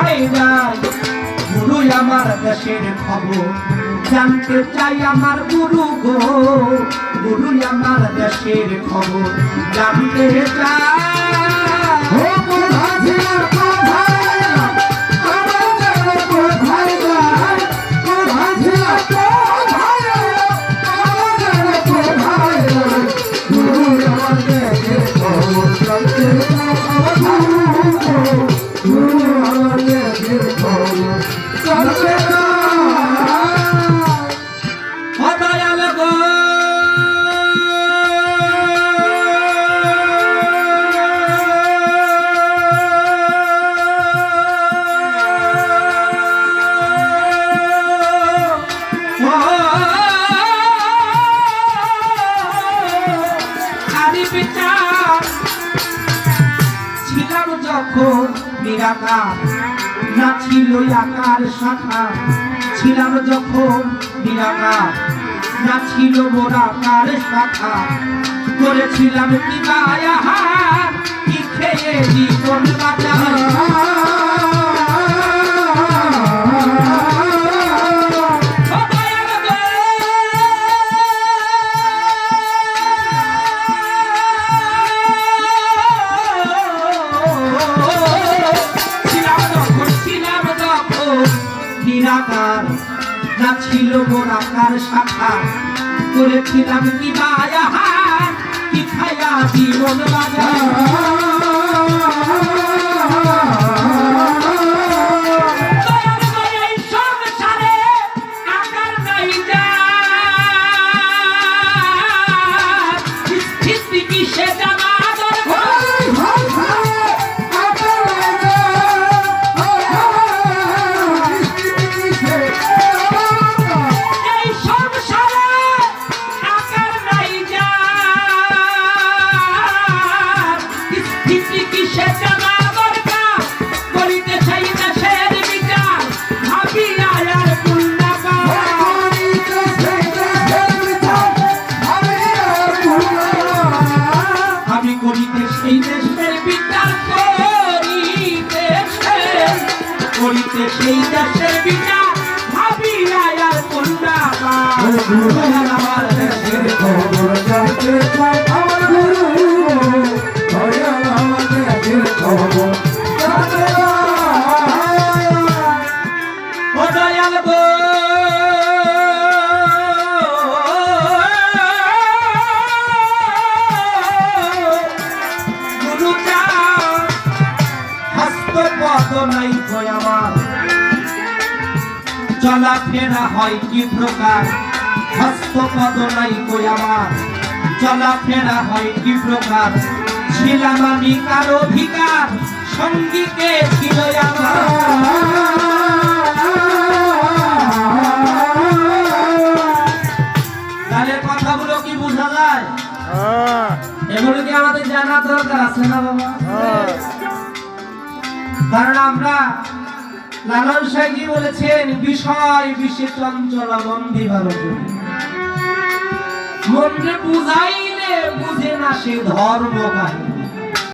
কোথায় যায় গুরু আমার দেশের খবর জানতে চাই আমার গুরু গো গুরু আমার দেশের খবর জানতে চাই ছিলাম যখন নিরাকার না ছিল আকার শাখা ছিলাম যখন নিরাকার না ছিল মোর আকার শাখা করেছিলাম কি মায়াহার কি খেয়ে জীবন বাঁচাই নিরাকার না ছিল মোর আকার শাখা করেছিলাম কি মায়াহার কি খায়া জীবন বাজাই সেই দেশের বিচার ভাবি আর কোনটা আমার দেশের খবর জানতে চাই আমার গুরু আমার দেশের খবর জানতে ও দয়াল গো গুরু চান হস্ত পদ নাই কই আমার চলাফেরা হয় কি প্রকার হস্তপদ নাই কই আমার চলাফেরা হয় কি প্রকার ছিলাম আমি কার অধিকার সঙ্গীকে ছিল আমার তাহলে কথাগুলো কি বোঝা যায় এগুলো কি আমাদের জানা দরকার আছে না বাবা কারণ আমরা লালন সাহেবজি বলেছেন বিষয় বিষে চঞ্চলা মন দিবার মনকে বুঝাইলে বুঝে না সে ধর্ম কাহিনী